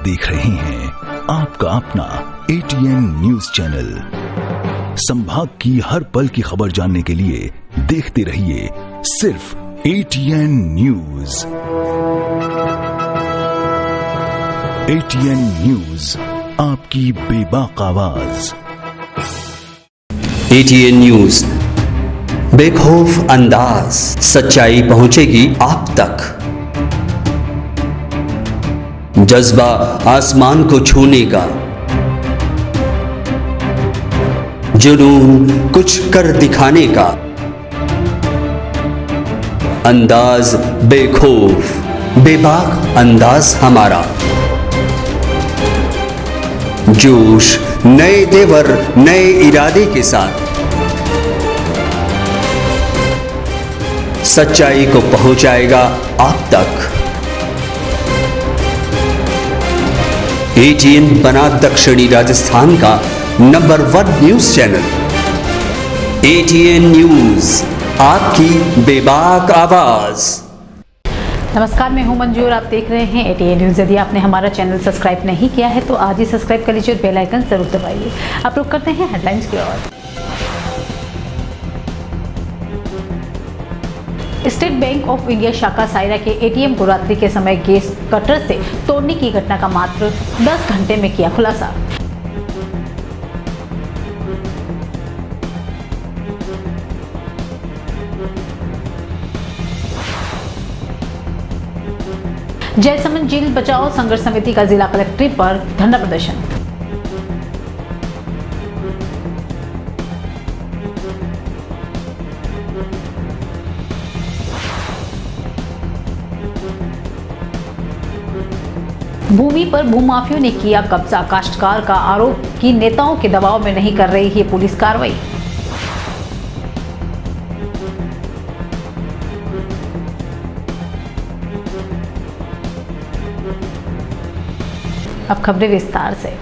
देख रहे हैं आपका अपना एटीएन न्यूज चैनल। संभाग की हर पल की खबर जानने के लिए देखते रहिए सिर्फ एटीएन न्यूज। एटीएन न्यूज, आपकी बेबाक आवाज। एटीएन न्यूज, बेखौफ अंदाज, सच्चाई पहुंचेगी आप तक। जज्बा आसमान को छूने का, जुनून कुछ कर दिखाने का, अंदाज बेखौफ बेबाक अंदाज हमारा। जोश नए तेवर नए इरादे के साथ सच्चाई को पहुंचाएगा आप तक। एटीएन बना दक्षिणी राजस्थान का number 1 news channel. ATN news, आपकी बेबाक आवाज। नमस्कार, मैं हूं मंजू और आप देख रहे हैं एटीएन न्यूज। यदि आपने हमारा चैनल सब्सक्राइब नहीं किया है तो आज ही सब्सक्राइब कर लीजिए और बेल आइकन जरूर दबाइए। आप लोग करते हैं हेडलाइंस की ओर। स्टेट बैंक ऑफ इंडिया शाखा सायरा के एटीएम को रात्रि के समय गैस कटर से तोड़ने की घटना का मात्र 10 घंटे में किया खुलासा। जयसमंद जेल बचाओ संघर्ष समिति का जिला कलेक्ट्रेट पर धरना प्रदर्शन। भूमि पर भूमाफियों ने किया कब्जा, काश्तकार का आरोप कि नेताओं के दबाव में नहीं कर रही है पुलिस कार्रवाई। अब खबरें विस्तार से।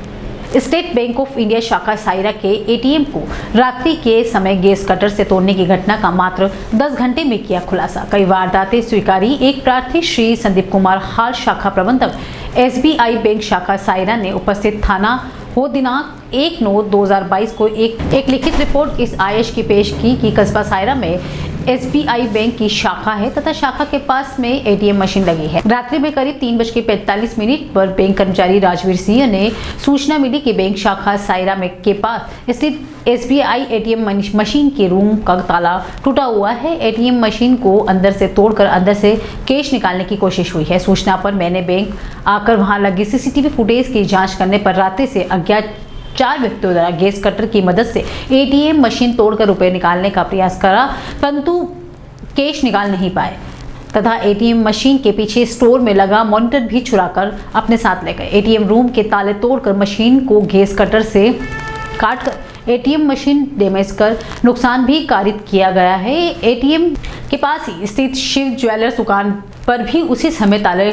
स्टेट बैंक ऑफ इंडिया शाखा सायरा के एटीएम को रात्रि के समय गैस कटर से तोड़ने की घटना का मात्र 10 घंटे में किया खुलासा। कई वारदातें स्वीकारी एक प्रार्थी श्री संदीप कुमार हाल शाखा प्रबंधक एसबीआई बैंक शाखा सायरा ने उपस्थित थाना हो दिनांक 1/9/2022 को एक लिखित रिपोर्ट इस आयश की पेश की कि कस्बा सायरा में एसबीआई बैंक की शाखा है तथा शाखा के पास में एटीएम मशीन लगी है। रात्रि में करीब 3:45 पर बैंक कर्मचारी राजवीर सिंह ने सूचना मिली कि बैंक शाखा सायरा में के पास स्थित एसबीआई एटीएम मशीन के रूम का ताला टूटा हुआ है। एटीएम मशीन को अंदर से तोड़कर अंदर से कैश निकालने की कोशिश हुई है। सूचना पर मैंने बैंक आकर वहां लगी सीसीटीवी फुटेज की जांच करने पर रात्रि से अज्ञात 4 व्यक्तियों द्वारा गैस कटर की मदद से एटीएम मशीन तोड़कर रुपए निकालने का प्रयास करा, परंतु कैश निकाल नहीं पाए तथा एटीएम मशीन के पीछे स्टोर में लगा मॉनिटर भी चुराकर अपने साथ ले गए। एटीएम रूम के ताले तोड़कर मशीन को गैस कटर से काटकर एटीएम मशीन डैमेज कर नुकसान भी कारित किया गया है। एटीएम के पास ही स्थित शिव ज्वेलर्स दुकान पर भी उसी समय ताले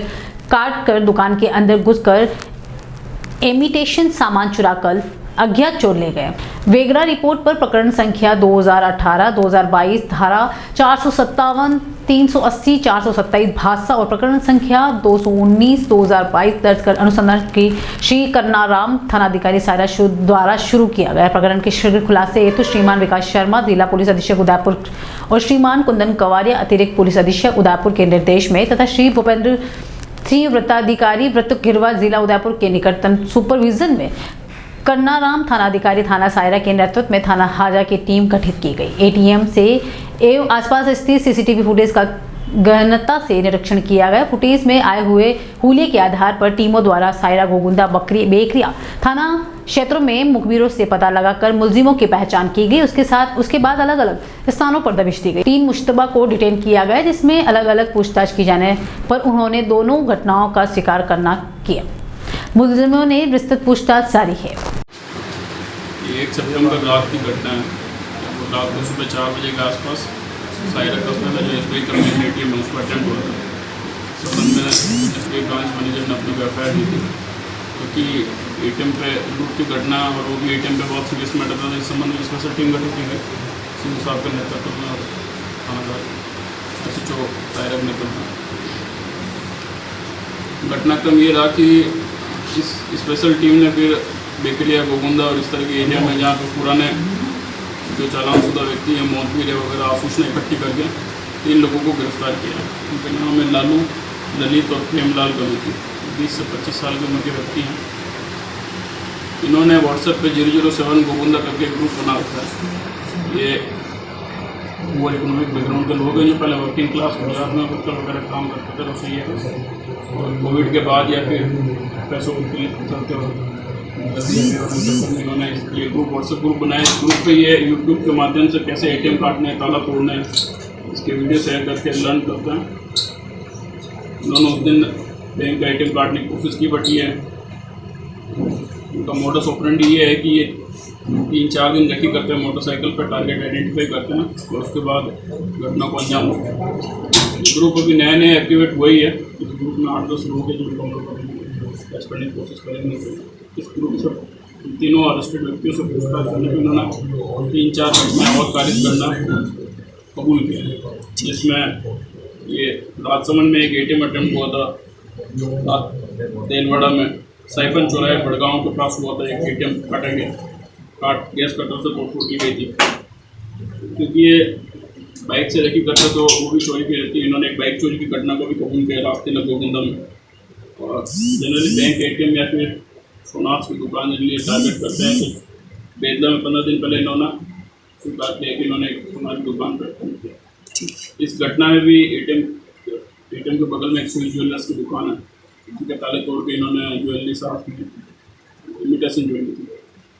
काट कर दुकान के अंदर घुसकर इमिटेशन सामान चुराकर अज्ञात चोर ले गए। वेगरा रिपोर्ट पर प्रकरण संख्या 2018-2022 धारा 457, 380, 427 भादसा और प्रकरण संख्या 219/2022 दर्ज कर अनुसंधान की श्री करनाराम थानाधिकारी सायरा द्वारा शुरू किया गया। प्रकरण के शीघ्र खुलासे हेतु श्रीमान विकास शर्मा जिला पुलिस अधीक्षक उदयपुर और श्रीमान कुंदन कवारिया अतिरिक्त पुलिस अधीक्षक उदयपुर के निर्देश में तथा श्री भूपेंद्र सिंह वृत्ताधिकारी वृत्त गिरवा जिला उदयपुर के निकटतम सुपरविजन में करनाराम थानाधिकारी थाना सायरा के नेतृत्व में थाना हाजा की टीम गठित की गई। एटीएम से एवं आसपास स्थित सीसीटीवी फुटेज का गहनता से निरीक्षण किया गया। फुटेज में आए हुए हुलिये के आधार पर टीमों द्वारा सायरा गोगुंदा बकरी बेकरिया थाना क्षेत्रों में मुखबिरों से पता लगाकर मुलजिमों की पहचान की गई। उसके बाद अलग अलग स्थानों पर दबिश दी गई। 3 मुश्तबा को डिटेन किया गया, जिसमें अलग अलग पूछताछ की जाने पर उन्होंने दोनों घटनाओं का स्वीकार करना किया। मुलजिमों ने विस्तृत पूछताछ जारी है। 1 सितंबर रात की घटना है। रात को सुबह 4 बजे के आसपास सायरा कस्बे में जो एसबीआई कंपनी एटीएम उसको अटेंड हुआ था। संबंध में एसबीआई ब्रांच मैनेजर ने अपनी एफआईआर दी थी क्योंकि एटीएम पे लूट की घटना और वो भी एटीएम पे बहुत सीरियस मैटर था। इस संबंध में स्पेशल टीम गठित की गई सिंह साहब के नेतृत्व में और थानादार एसएचओ सायरा के नेतृत्व में। घटनाक्रम ये रहा कि इस स्पेशल टीम ने फिर बेकरिया, गोगुंदा और इस तरह के एरिया में जहाँ पे पुराने जो चालानशुदा व्यक्ति हैं, मौतवीर वगैरह, सूचना इकट्ठी करके 3 लोगों को गिरफ्तार किया। उनके नाम है लालू, ललित और प्रेमलाल गलूती। 20 से 25 साल की उम्र के व्यक्ति हैं। इन्होंने व्हाट्सएप पे 007 गोगुंदा करके एक ग्रुप बना रखा है। ये वो इकोनॉमिक बैकग्राउंड के लोग हैं जो पहले वर्किंग क्लास गुजरात में होटल वगैरह काम करते थे, रसोइया, और कोविड के बाद या फिर पैसों के चलते हुए इन्होंने ये ग्रुप, व्हाट्सएप ग्रुप बनाया। इस ग्रुप पे ये यूट्यूब के माध्यम से कैसे ATM काटने, ताला तोड़ने, इसके वीडियो शेयर करके लर्न करते हैं। उन्होंने उस दिन बैंक का ATM काटने की कोशिश की, बट ये उनका मोडस ऑपरेंडी ये है कि ये 3-4 दिन रेकी करते हैं, मोटरसाइकिल पर टारगेट आइडेंटिफाई करते हैं और उसके बाद घटना को अंजाम होता है। ग्रुप अभी नए एक्टिवेट हुआ ही है। इस ग्रुप में 8-10 लोग हैं जिनको हम लोग कैच करने की कोशिश करेंगे। इस ग्रुप से तीनों अरेस्टेड व्यक्तियों से पूछताछ करने में उन्होंने 3-4 घटनाएँ और कारित करना कबूल किया, जिसमें ये राजसमंद में एक ATM अटेम्प्ट हुआ था, तेलवाड़ा में साइफन चौराहे बड़गांव के पास हुआ था, एक ATM काटा गया, गैस कटर से तोड़फोड़ की गई थी। क्योंकि ये बाइक से रेकी करते तो वो भी चोरी की रहती है। इन्होंने एक बाइक चोरी की घटना को भी कबूल किया रास्ते में गोगुंदा में। और जनरली बैंक ATM या फिर सोनार की दुकान के लिए टारगेट करते हैं। तो बेदला में 15 दिन पहले इन्होंने स्वीकार किया कि इन्होंने एक सोनार की दुकान पर अटेम्प्ट किया। इस घटना में भी ATM के बगल में एक स्वीट ज्वेलर्स की दुकान है, उनके ताले तोड़ के इन्होंने ज्वेलरी साफ की, इमिटेशन ज्वेलरी थी।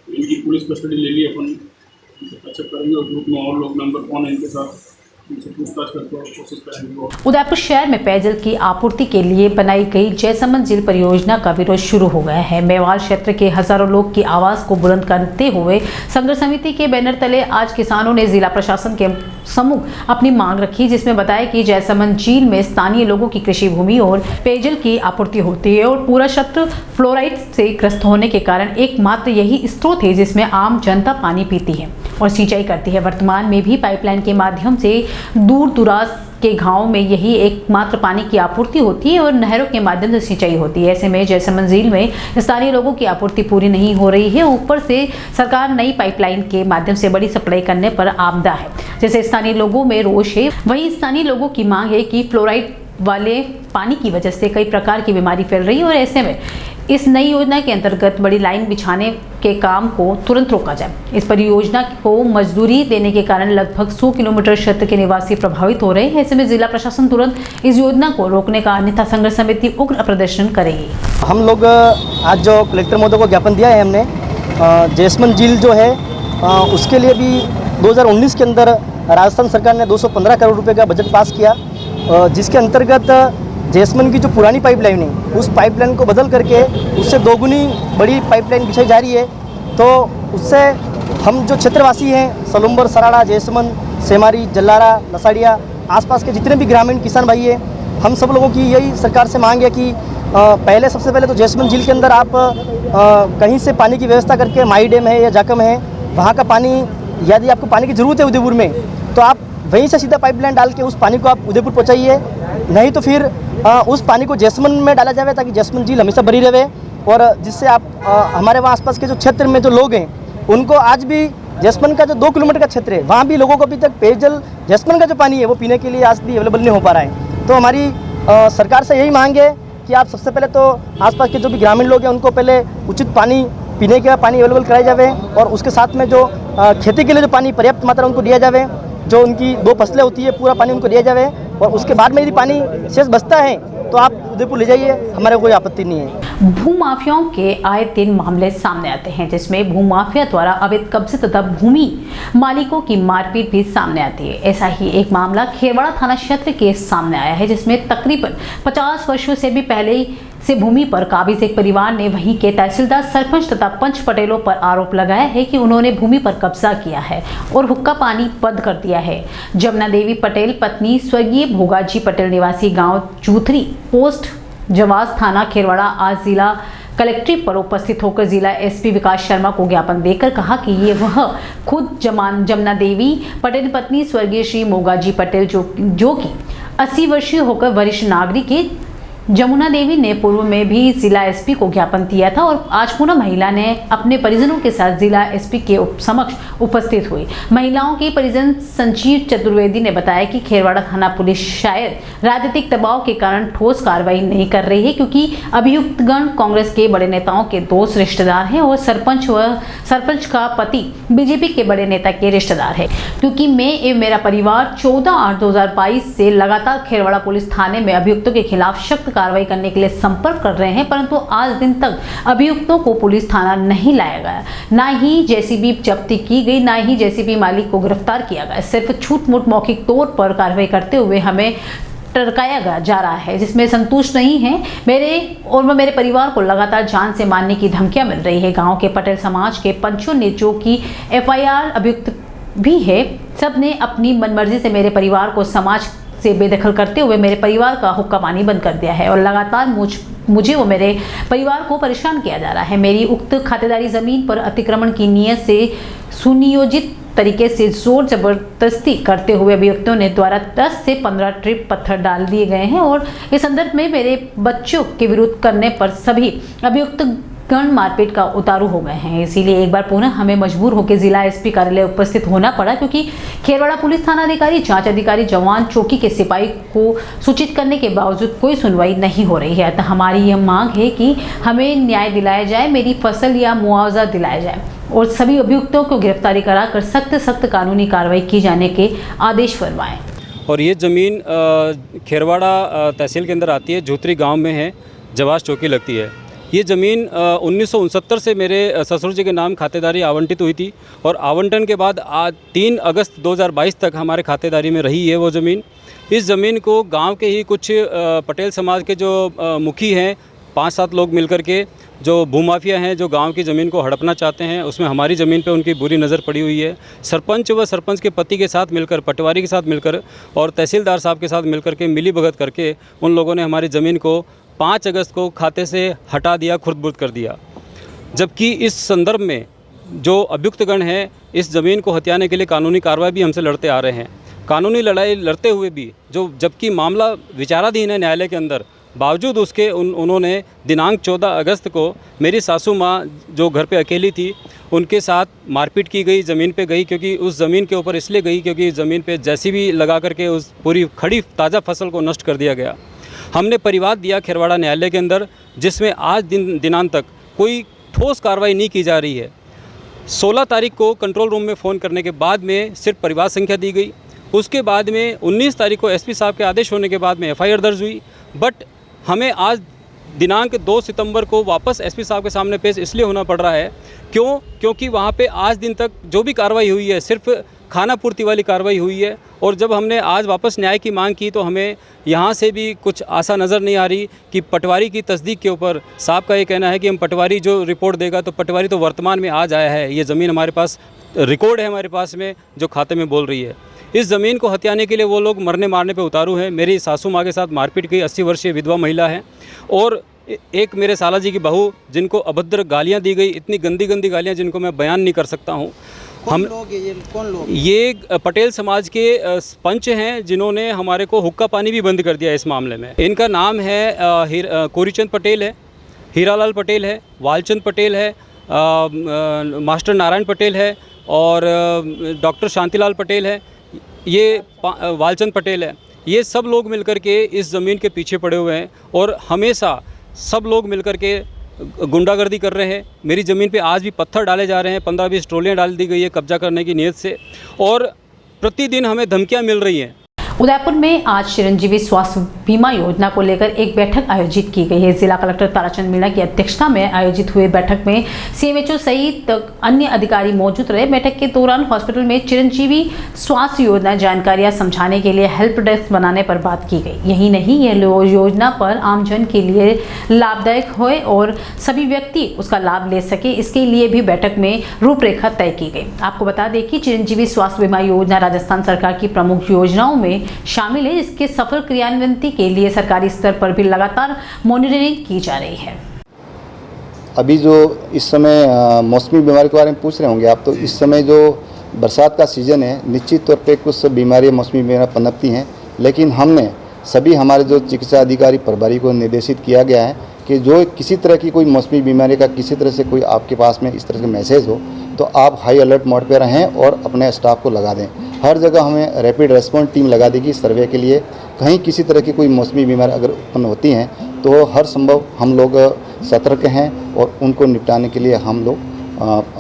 इनकी पुलिस कस्टडी ले ली, अपन अच्छा करेंगे और ग्रुप में और लोग मेंबर कौन है इनके साथ उनसे पूछताछ करके और कोशिश करेंगे। उदयपुर शहर में पेयजल की आपूर्ति के लिए बनाई गई जयसमंद झील परियोजना का विरोध शुरू हो गया है। मेवाड़ क्षेत्र के हजारों लोग की आवाज को बुलंद करते हुए संघर्ष समिति के बैनर तले आज किसानों ने जिला प्रशासन के सम्मुख अपनी मांग रखी, जिसमें बताया कि जयसमंद झील में स्थानीय लोगों की कृषि भूमि और पेयजल की आपूर्ति होती है और पूरा क्षेत्र फ्लोराइड से ग्रस्त होने के कारण एकमात्र यही स्रोत है जिसमें आम जनता पानी पीती है और सिंचाई करती है। वर्तमान में भी पाइपलाइन के माध्यम से दूर दराज के गांव में यही एकमात्र पानी की आपूर्ति होती है और नहरों के माध्यम से सिंचाई होती है। ऐसे में जयसमंद झील में स्थानीय लोगों की आपूर्ति पूरी नहीं हो रही है, ऊपर से सरकार नई पाइपलाइन के माध्यम से बड़ी सप्लाई करने पर आपदा है, जैसे स्थानीय लोगों में रोष है। वहीं स्थानीय लोगों की मांग है कि फ्लोराइड वाले पानी की वजह से कई प्रकार की बीमारी फैल रही है और ऐसे में इस नई योजना के अंतर्गत बड़ी लाइन बिछाने के काम को तुरंत रोका जाए। इस परियोजना को मजदूरी देने के कारण लगभग 100 किलोमीटर क्षेत्र के निवासी प्रभावित हो रहे हैं। ऐसे में जिला प्रशासन तुरंत इस योजना को रोकने का, अन्यथा संघर्ष समिति उग्र प्रदर्शन करेगी। हम लोग आज जो कलेक्टर महोदय को ज्ञापन दिया है हमने, जयसमंद झील जो है उसके लिए भी 2019 के अंदर राजस्थान सरकार ने 215 करोड़ रुपए का बजट पास किया, जिसके अंतर्गत जयसमंद की जो पुरानी पाइपलाइन है उस पाइपलाइन को बदल करके उससे 2 गुनी बड़ी पाइपलाइन बिछाई जा रही है। तो उससे हम जो क्षेत्रवासी हैं, सलुम्बर, सराड़ा, जयसमंद, सेमारी, जल्लारा, लसाड़िया, आसपास के जितने भी ग्रामीण किसान भाई हैं, हम सब लोगों की यही सरकार से मांग है कि सबसे पहले तो जयसमंद झील के अंदर आप कहीं से पानी की व्यवस्था करके, माई डैम है या जाकम है, वहाँ का पानी, यदि आपको पानी की ज़रूरत है उदयपुर में, तो आप वहीं से सीधा पाइपलाइन डाल के उस पानी को आप उदयपुर पहुँचाइए। नहीं तो फिर उस पानी को जयसमंद में डाला जाए ताकि जयसमंद झील हमेशा भरी रहे और जिससे आप हमारे वहाँ आसपास के जो क्षेत्र में जो लोग हैं उनको आज भी जयसमंद का जो 2 किलोमीटर का क्षेत्र है वहाँ भी लोगों को अभी तक पेयजल जयसमंद का जो पानी है वो पीने के लिए आज भी अवेलेबल नहीं हो पा रहा है। तो हमारी सरकार से यही मांग है कि आप सबसे पहले तो आसपास के जो भी ग्रामीण लोग हैं उनको पहले उचित पानी, पीने का पानी अवेलेबल कराया जाए और उसके साथ में जो खेती के लिए जो पानी पर्याप्त मात्रा उनको दिया जाए, जो उनकी 2 फसलें होती है पूरा पानी उनको दिया जाए और उसके बाद में यदि पानी शेष बचता है तो आप उदयपुर ले जाइए, हमारे कोई आपत्ति नहीं है। भूमाफियाओं के आए दिन मामले सामने आते हैं, जिसमें भूमाफिया द्वारा अवैध कब्जे तथा भूमि मालिकों की मारपीट भी सामने आती है। ऐसा ही एक मामला खेरवाड़ा थाना क्षेत्र के सामने आया है, जिसमें तकरीबन 50 वर्षों से भी पहले से भूमि पर काबिज एक परिवार ने वहीं के तहसीलदार, सरपंच तथा पंच पटेलों पर आरोप लगाया है कि उन्होंने भूमि पर कब्जा किया है और हुक्का पानी बंद कर दिया है। जमुना देवी पटेल पत्नी स्वर्गीय भोगाजी पटेल निवासी गांव चूथरी पोस्ट जवास थाना खेरवाड़ा आज जिला कलेक्ट्रेट पर उपस्थित होकर जिला एसपी विकास शर्मा को ज्ञापन देकर कहा कि ये वह खुद जमुना देवी पटेल पत्नी स्वर्गीय श्री मोगाजी पटेल जो कि 80 वर्षीय होकर वरिष्ठ नागरिक के जमुना देवी ने पूर्व में भी जिला एसपी को ज्ञापन दिया था और आज पुनः महिला ने अपने परिजनों के साथ जिला एसपी के समक्ष उपस्थित हुई। महिलाओं के परिजन संजीव चतुर्वेदी ने बताया कि खेरवाड़ा थाना पुलिस शायद राजनीतिक दबाव के कारण ठोस कार्रवाई नहीं कर रही है, क्योंकि अभियुक्तगण कांग्रेस के बड़े नेताओं के दोस्त रिश्तेदार हैं और सरपंच का पति बीजेपी के बड़े नेता के रिश्तेदार है। क्योंकि मैं एवं मेरा परिवार 14/8/2022 से लगातार खेरवाड़ा पुलिस थाने में अभियुक्तों के खिलाफ सख्त कार्रवाई करने के लिए संपर्क कर रहे हैं, परंतु आज दिन तक अभियुक्तों को पुलिस थाना नहीं लाया गया, ना ही जेसीबी जब्ती की गई, ना ही जेसीबी मालिक को गिरफ्तार किया गया। सिर्फ छूट-मूट मौखिक तौर पर कार्रवाई करते हुए हमें टरकाया जा रहा है, जिसमें संतुष्ट नहीं है। मेरे परिवार को लगातार जान से मारने की धमकियां मिल रही है। गांव के पटेल समाज के पंचों ने, जो कि FIR अभियुक्त भी है, सब ने अपनी मनमर्जी से मेरे परिवार को समाज से बेदखल करते हुए मेरे परिवार का हुक्का पानी बंद कर दिया है और लगातार मुझे व मेरे परिवार को परेशान किया जा रहा है। मेरी उक्त खातेदारी जमीन पर अतिक्रमण की नीयत से सुनियोजित तरीके से जोर जबरदस्ती करते हुए अभियुक्तों ने द्वारा 10 से 15 ट्रिप पत्थर डाल दिए गए हैं और इस संदर्भ में मेरे बच्चों के विरोध करने पर सभी अभियुक्त गण मारपीट का उतारू हो गए हैं। इसीलिए एक बार पुनः हमें मजबूर होकर जिला एसपी कार्यालय उपस्थित होना पड़ा, क्योंकि खेरवाड़ा पुलिस थाना अधिकारी, जांच अधिकारी, जवान, चौकी के सिपाही को सूचित करने के बावजूद कोई सुनवाई नहीं हो रही है। तो हमारी यह मांग है कि हमें न्याय दिलाया जाए, मेरी फसल या मुआवजा दिलाया जाए और सभी अभियुक्तों को गिरफ्तारी कराकर सख्त कानूनी कार्रवाई की जाने के आदेश फरमाएं। और ये ज़मीन खेरवाड़ा तहसील के अंदर आती है, झोतरी गांव में है, जवास चौकी लगती है। ये ज़मीन 1969 से मेरे ससुर जी के नाम खातेदारी आवंटित हुई थी और आवंटन के बाद आज 3 अगस्त 2022 तक हमारे खातेदारी में रही है वो ज़मीन। इस ज़मीन को गांव के ही कुछ पटेल समाज के जो मुखी हैं, 5-7 लोग मिलकर के, जो भूमाफिया हैं, जो गांव की ज़मीन को हड़पना चाहते हैं, उसमें हमारी ज़मीन पे उनकी बुरी नज़र पड़ी हुई है। सरपंच व सरपंच के पति के साथ मिलकर, पटवारी के साथ मिलकर और तहसीलदार साहब के साथ मिलकर के मिली भगत करके उन लोगों ने हमारी ज़मीन को 5 अगस्त को खाते से हटा दिया, खुर्द-बुर्द कर दिया। जबकि इस संदर्भ में जो अभियुक्तगण हैं, इस ज़मीन को हथियाने के लिए कानूनी कार्रवाई भी हमसे लड़ते आ रहे हैं। कानूनी लड़ाई लड़ते हुए भी जबकि मामला विचाराधीन है न्यायालय के अंदर, बावजूद उसके उन्होंने दिनांक 14 अगस्त को मेरी सासू माँ जो घर पे अकेली थी, उनके साथ मारपीट की गई, ज़मीन पे गई, क्योंकि उस ज़मीन के ऊपर इसलिए गई क्योंकि ज़मीन पे जेसीबी लगा करके उस पूरी खड़ी ताज़ा फसल को नष्ट कर दिया गया। हमने परिवाद दिया खेरवाड़ा न्यायालय के अंदर, जिसमें आज दिनांत तक कोई ठोस कार्रवाई नहीं की जा रही है। 16 तारीख को कंट्रोल रूम में फ़ोन करने के बाद में सिर्फ परिवार संख्या दी गई। उसके बाद में 19 तारीख को एसपी साहब के आदेश होने के बाद में FIR दर्ज हुई। बट हमें आज दिनांक 2 सितंबर को वापस एसपी साहब के सामने पेश इसलिए होना पड़ रहा है क्योंकि वहाँ पे आज दिन तक जो भी कार्रवाई हुई है सिर्फ खाना पूर्ति वाली कार्रवाई हुई है। और जब हमने आज वापस न्याय की मांग की तो हमें यहाँ से भी कुछ आशा नज़र नहीं आ रही कि पटवारी की तस्दीक के ऊपर साहब का ये कहना है कि हम पटवारी जो रिपोर्ट देगा, तो पटवारी तो वर्तमान में आज आया है, ये ज़मीन हमारे पास रिकॉर्ड है हमारे पास में जो खाते में बोल रही है। इस ज़मीन को हथियाने के लिए वो लोग मरने मारने पे उतारू हैं। मेरी सासू माँ के साथ मारपीट की, 80 वर्षीय विधवा महिला है, और एक मेरे साला जी की बहू जिनको अभद्र गालियाँ दी गई, इतनी गंदी गालियाँ जिनको मैं बयान नहीं कर सकता हूँ। कौन लोग? ये पटेल समाज के पंच हैं जिन्होंने हमारे को हुक्का पानी भी बंद कर दिया इस मामले में। इनका नाम है कोरीचंद पटेल है, हीरालाल पटेल है, वालचंद पटेल है, मास्टर नारायण पटेल है और डॉक्टर शांतिलाल पटेल है, ये वालचंद पटेल है। ये सब लोग मिलकर के इस ज़मीन के पीछे पड़े हुए हैं और हमेशा सब लोग मिलकर के गुंडागर्दी कर रहे हैं। मेरी ज़मीन पे आज भी पत्थर डाले जा रहे हैं, 15-20 ट्रोलियाँ डाल दी गई है कब्जा करने की नीयत से, और प्रतिदिन हमें धमकियाँ मिल रही हैं। उदयपुर में आज चिरंजीवी स्वास्थ्य बीमा योजना को लेकर एक बैठक आयोजित की गई है। जिला कलेक्टर ताराचंद मीणा की अध्यक्षता में आयोजित हुए बैठक में CMHO सहित अन्य अधिकारी मौजूद रहे। बैठक के दौरान हॉस्पिटल में चिरंजीवी स्वास्थ्य योजना जानकारियां समझाने के लिए हेल्प डेस्क बनाने पर बात की गई। यही नहीं, यह योजना पर आमजन के लिए लाभदायक हो और सभी व्यक्ति उसका लाभ ले सके, इसके लिए भी बैठक में रूपरेखा तय की गई। आपको बता दें कि चिरंजीवी स्वास्थ्य बीमा योजना राजस्थान सरकार की प्रमुख योजनाओं में शामिल है, जिसके सफल क्रियान्वयन के लिए सरकारी स्तर पर भी लगातार मॉनिटरिंग की जा रही है। अभी जो इस समय मौसमी बीमारी के बारे में पूछ रहे होंगे आप, तो इस समय जो बरसात का सीज़न है, निश्चित तौर पे कुछ बीमारियाँ मौसमी बीमारियाँ पनपती हैं, लेकिन हमने सभी हमारे जो चिकित्सा अधिकारी प्रभारी को निर्देशित किया गया है कि जो किसी तरह की कोई मौसमी बीमारी का किसी तरह से कोई आपके पास में इस तरह के मैसेज हो तो आप हाई अलर्ट मोड पे रहें और अपने स्टाफ को लगा दें। हर जगह हमें रैपिड रेस्पॉन्स टीम लगा देगी सर्वे के लिए। कहीं किसी तरह की कोई मौसमी बीमारी अगर उत्पन्न होती हैं तो हर संभव हम लोग सतर्क हैं और उनको निपटाने के लिए हम लोग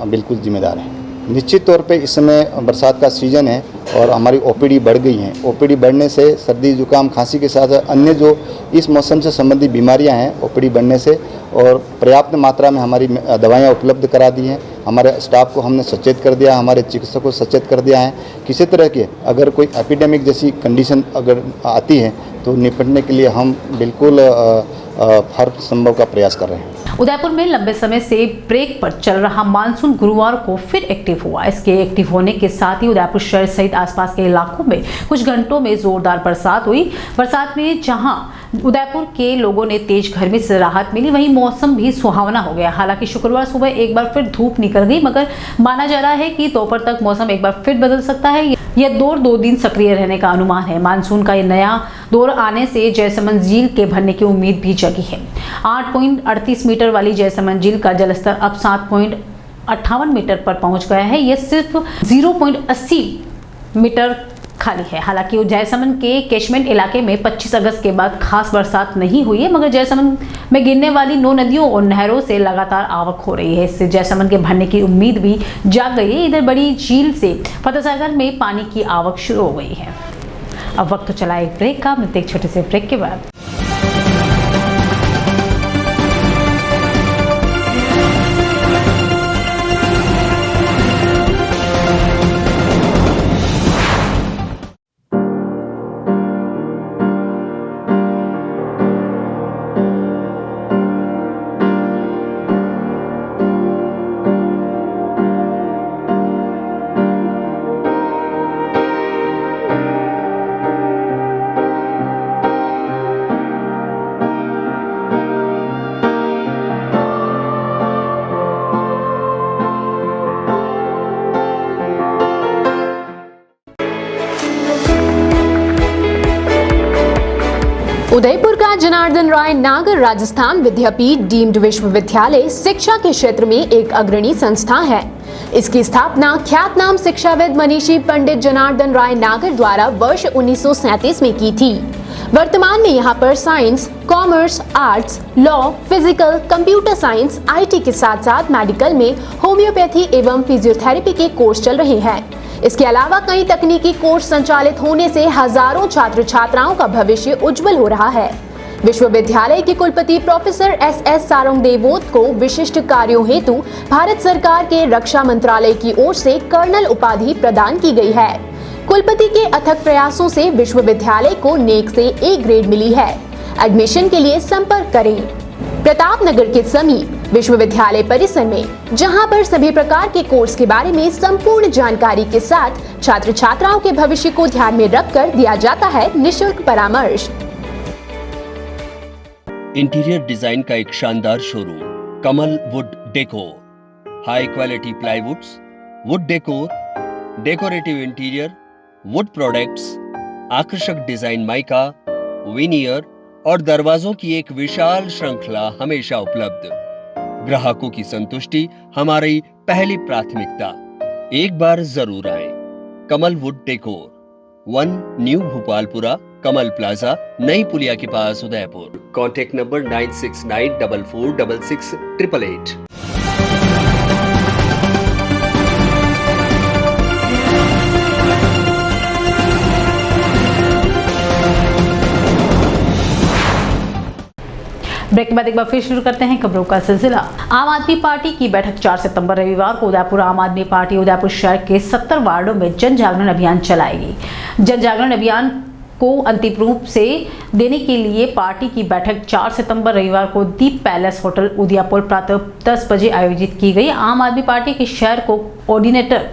बिल्कुल जिम्मेदार हैं। निश्चित तौर पे इस समय बरसात का सीज़न है और हमारी ओपीडी बढ़ गई हैं। ओपीडी बढ़ने से सर्दी जुकाम खांसी के साथ अन्य जो इस मौसम से संबंधित बीमारियां हैं ओपीडी बढ़ने से और पर्याप्त मात्रा में हमारी दवाइयां उपलब्ध करा दी हैं। हमारे स्टाफ को हमने सचेत कर दिया, हमारे चिकित्सकों को सचेत कर दिया है। किसी तरह के अगर कोई एपिडेमिक जैसी कंडीशन अगर आती है तो निपटने के लिए हम बिल्कुल हर संभव का प्रयास कर रहे हैं। उदयपुर में लंबे समय से ब्रेक पर चल रहा मानसून गुरुवार को फिर एक्टिव हुआ। इसके एक्टिव होने के साथ ही उदयपुर शहर सहित आसपास के इलाकों में कुछ घंटों में जोरदार बरसात हुई। बरसात में जहां उदयपुर के लोगों ने तेज गर्मी से राहत मिली, वहीं मौसम भी सुहावना हो गया। हालांकि शुक्रवार सुबह एक बार फिर धूप निकल गई, मगर माना जा रहा है कि दोपहर तक मौसम एक बार फिर बदल सकता है। यह दौर 2 दिन सक्रिय रहने का अनुमान है। मानसून का यह नया दौर आने से जयसमंद झील के भरने की उम्मीद भी जगी है। 8.38 मीटर वाली जयसमंद झील का जलस्तर अब 7.58 मीटर पर पहुंच गया है। यह सिर्फ 0.80 मीटर खाली है। हालांकि जयसमंद के कैचमेंट इलाके में 25 अगस्त के बाद खास बरसात नहीं हुई है, मगर जयसमंद में गिरने वाली 9 नदियों और नहरों से लगातार आवक हो रही है। इससे जयसमंद के भरने की उम्मीद भी जाग गई है। इधर बड़ी झील से फतेहसागर में पानी की आवक शुरू हो गई है। अब वक्त तो चला एक ब्रेक का, मिलते एक छोटे से ब्रेक के बाद। उदयपुर का जनार्दन राय नागर राजस्थान विद्यापीठ डीम्ड विश्वविद्यालय शिक्षा के क्षेत्र में एक अग्रणी संस्था है। इसकी स्थापना ख्यातनाम शिक्षाविद मनीषी पंडित जनार्दन राय नागर द्वारा वर्ष 1937 में की थी। वर्तमान में यहाँ पर science, commerce, arts, law, physical, computer science, IT के साथ साथ मेडिकल में होम्योपैथी एवं फिजियोथेरेपी के कोर्स चल रहे हैं। इसके अलावा कई तकनीकी कोर्स संचालित होने से हजारों छात्र छात्राओं का भविष्य उज्जवल हो रहा है। विश्वविद्यालय के कुलपति प्रोफेसर एस सारंगदेवोत को विशिष्ट कार्यों हेतु भारत सरकार के रक्षा मंत्रालय की ओर से कर्नल उपाधि प्रदान की गई है। कुलपति के अथक प्रयासों से विश्वविद्यालय को नेक से ए ग्रेड मिली है। एडमिशन के लिए संपर्क करें प्रताप नगर के समीप विश्वविद्यालय परिसर में, जहां पर सभी प्रकार के कोर्स के बारे में संपूर्ण जानकारी के साथ छात्र छात्राओं के भविष्य को ध्यान में रखकर दिया जाता है निशुल्क परामर्श। इंटीरियर डिजाइन का एक शानदार showroom Kamal wood decor, high quality प्लाईवुड्स, would decor, decorative interior, would products, आकर्षक डिजाइन माइका, विनियर और दरवाजों की एक विशाल श्रृंखला हमेशा उपलब्ध। ग्राहकों की संतुष्टि हमारी पहली प्राथमिकता। एक बार जरूर आए। Kamal wood decor, 1 new Bhopalpura, Kamal plaza, नई पुलिया के पास, उदयपुर। Contact number 9694466888। ब्रेक के बाद एक बार फिर शुरू करते हैं खबरों का सिलसिला। आम आदमी पार्टी की बैठक 4 सितंबर रविवार को उदयपुर आम आदमी पार्टी उदयपुर शहर के 70 वार्डों में जन जागरण अभियान चलाएगी। जन जागरण अभियान को अंतिम रूप से देने के लिए पार्टी की बैठक 4 सितंबर रविवार को दीप पैलेस होटल उदयपुर प्रातः 10 बजे आयोजित की गई। आम आदमी पार्टी के शहर को कोऑर्डिनेटर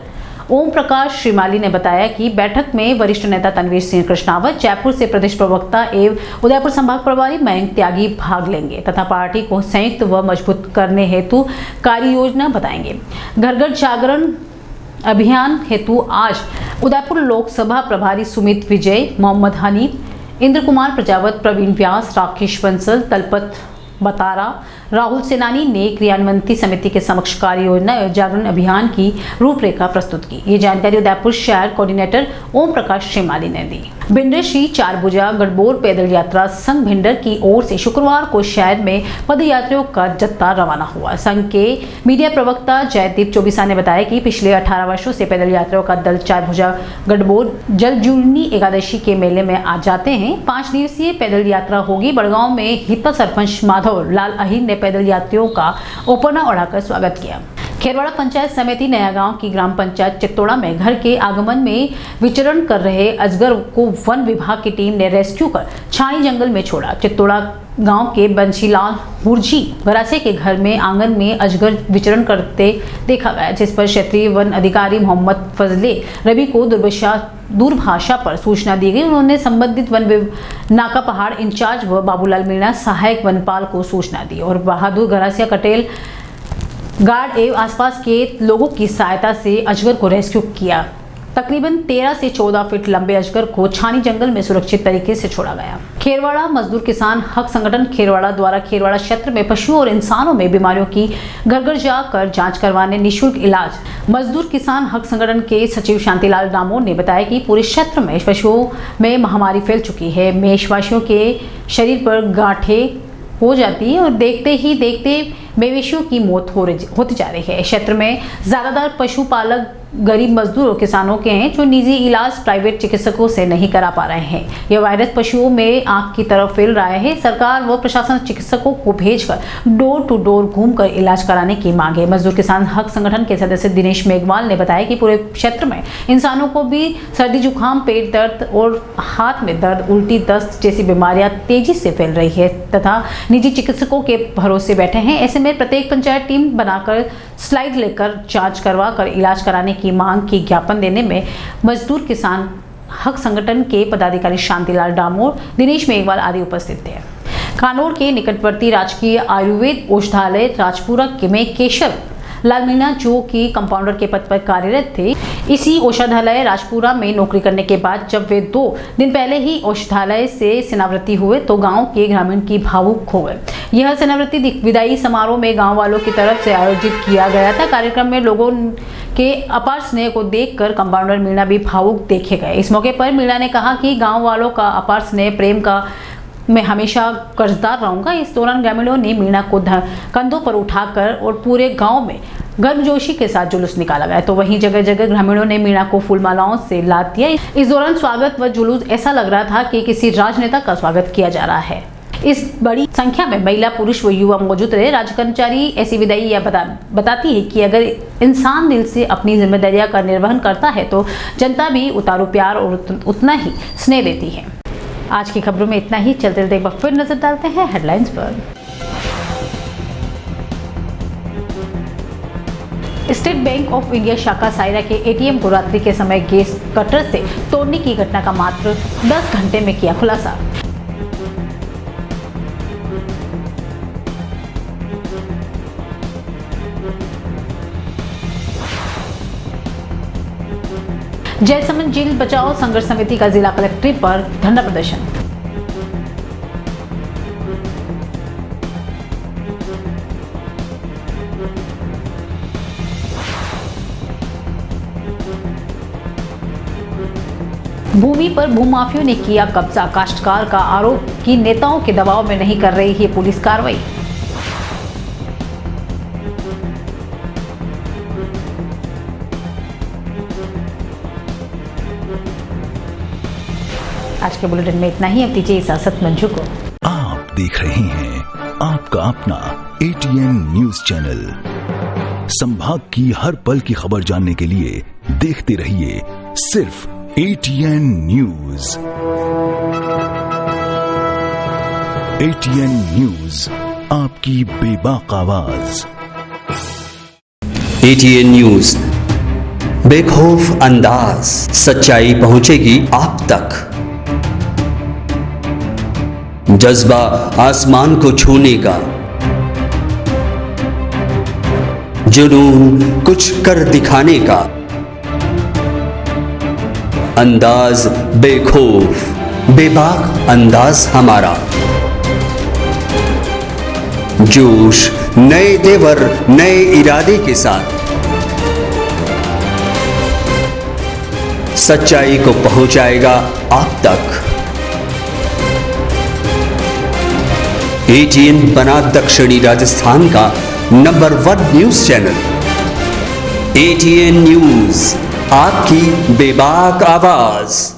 ओम प्रकाश श्रीमाली ने बताया कि बैठक में वरिष्ठ नेता तनवीर सिंह कृष्णावत, जयपुर से प्रदेश प्रवक्ता एवं उदयपुर संभाग प्रभारी मयंक त्यागी भाग लेंगे तथा पार्टी को संयुक्त व मजबूत करने हेतु कार्य योजना बताएंगे। घर घर जागरण अभियान हेतु आज उदयपुर लोकसभा प्रभारी सुमित विजय, मोहम्मद हनीफ, इंद्र कुमार प्रजावत, प्रवीण व्यास, राकेश बंसल, तलपत बतारा, राहुल सेनानी ने क्रियान्वयन समिति के समक्ष कार्य योजना और जागरण अभियान की रूपरेखा प्रस्तुत की। ये जानकारी उदयपुर शहर कोऑर्डिनेटर ओम प्रकाश श्रीमाली ने दी। भिंडर श्री चारभुजा गढ़बोर पैदल यात्रा संघ भिंडर की ओर से शुक्रवार को शहर में पदयात्रियों का जत्था रवाना हुआ। संघ के मीडिया प्रवक्ता जयदीप चौबीसा ने बताया कि पिछले 18 वर्षों से पैदल यात्रियों का दल चारभुजा गढ़बोर जलजूलनी एकादशी के मेले में आ जाते हैं। 5 दिवसीय पैदल यात्रा होगी। बड़गांव में हितपा सरपंच माधव लाल अहिर ने पैदल यात्रियों का ओपना उड़ाकर स्वागत किया। खेरवाड़ा पंचायत समिति नया गांव की ग्राम पंचायत चित्तौड़ा में घर के आगमन में विचरण कर रहे अजगर को वन विभाग की टीम ने रेस्क्यू कर छाई जंगल में छोड़ा। चित्तौड़ा गांव के बंशीलाल हुरजी गरासे के घर में आंगन में अजगर विचरण करते देखा गया, जिस पर क्षेत्रीय वन अधिकारी मोहम्मद फजले रवि को दूरभाषा पर सूचना दी गई। उन्होंने संबंधित वन नाका पहाड़ इंचार्ज व बाबूलाल मीणा सहायक वनपाल को सूचना दी और बहादुर गरासिया कटेल गार्ड एवं आसपास के लोगों की सहायता से अजगर को रेस्क्यू किया। तकरीबन 13 से 14 फीट लंबे अजगर को छानी जंगल में सुरक्षित तरीके से छोड़ा गया। खेरवाड़ा मजदूर किसान हक संगठन खेरवाड़ा द्वारा खेरवाड़ा क्षेत्र में पशुओं और इंसानों में बीमारियों की घर घर जाकर जांच करवाने निःशुल्क इलाज। मजदूर किसान हक संगठन के सचिव शांतिलाल डामोर ने बताया कि पूरे क्षेत्र में पशुओं में महामारी फैल चुकी है। मेषवासियों के शरीर पर गांठें हो जाती है और देखते ही देखते मवेशियों की मौत होती जा रही है। क्षेत्र में ज्यादातर पशुपालक गरीब मजदूर और किसानों के हैं जो निजी इलाज प्राइवेट चिकित्सकों से नहीं करा पा रहे हैं। यह वायरस पशुओं में आंख की तरफ फैल रहा है। सरकार व प्रशासन चिकित्सकों को भेजकर डोर टू डोर घूमकर इलाज कराने की मांग है। मजदूर किसान हक संगठन के सदस्य दिनेश मेघवाल ने बताया कि पूरे क्षेत्र में इंसानों को भी सर्दी जुकाम, पेट दर्द और हाथ में दर्द, उल्टी, दस्त जैसी बीमारियां तेजी से फैल रही है तथा निजी चिकित्सकों के भरोसे बैठे हैं। ऐसे में प्रत्येक पंचायत टीम बनाकर स्लाइड लेकर जांच करवा कर इलाज कराने की मांग की ज्ञापन देने में मजदूर किसान हक संगठन के पदाधिकारी शांतिलाल डामोर, दिनेश मेघवाल आदि उपस्थित थे। कानौर के निकटवर्ती राजकीय आयुर्वेद औषधालय राजपुरा में केशव लाल मीणा जो कि कंपाउंडर के पद पर कार्यरत थे, इसी औषधालय राजपुरा में नौकरी करने के बाद जब वे 2 दिन पहले ही औषधालय से सेनावृत्ति हुए तो गांव के ग्रामीण की भावुक हो गए। यह सेनावृत्ति विदाई समारोह में गांव वालों की तरफ से आयोजित किया गया था। कार्यक्रम में लोगों के अपार स्नेह को देखकर कंपाउंडर मीणा भी भावुक देखे गए। इस मौके पर मीणा ने कहा कि गाँव वालों का अपार स्नेह प्रेम का मैं हमेशा कर्जदार रहूंगा। इस दौरान ग्रामीणों ने मीणा को कंधों पर उठाकर और पूरे गांव में गर्मजोशी के साथ जुलूस निकाला गया, तो वहीं जगह जगह ग्रामीणों ने मीणा को फूलमालाओं से लाद दिया। इस दौरान स्वागत व जुलूस ऐसा लग रहा था कि किसी राजनेता का स्वागत किया जा रहा है। इस बड़ी संख्या में महिला, पुरुष व युवा मौजूद रहे। राज्य कर्मचारी ऐसी विदाई बताती है कि अगर इंसान दिल से अपनी जिम्मेदारियां का निर्वहन करता है तो जनता भी उतारू प्यार और उतना ही स्नेह देती है। आज की खबरों में इतना ही। चलते चलते एक बार फिर नजर डालते हैं हेडलाइंस पर। स्टेट बैंक ऑफ इंडिया शाखा सायरा के एटीएम को रात्रि के समय गैस कटर से तोड़ने की घटना का मात्र 10 घंटे में किया खुलासा। जयसमंद झील बचाओ संघर्ष समिति का जिला कलेक्ट्रेट पर धरना प्रदर्शन। भूमि पर भूमाफियों ने किया कब्जा, काश्तकार का आरोप कि नेताओं के दबाव में नहीं कर रही है पुलिस कार्रवाई। आज के बुलेटिन में इतना ही। अब दीजिए इजाजत मंजू को। आप देख रहे हैं आपका अपना एटीएन न्यूज चैनल। संभाग की हर पल की खबर जानने के लिए देखते रहिए सिर्फ एटीएन न्यूज। एटीएन न्यूज, आपकी बेबाक आवाज। एटीएन न्यूज, बेखौफ अंदाज, सच्चाई पहुंचेगी आप तक। जज्बा आसमान को छूने का, जुनून कुछ कर दिखाने का, अंदाज बेखौफ, बेबाक अंदाज हमारा, जोश नए तेवर नए इरादे के साथ, सच्चाई को पहुंचाएगा आप तक। ATN बना दक्षिणी राजस्थान का number 1 news channel. ATN news, आपकी बेबाक आवाज।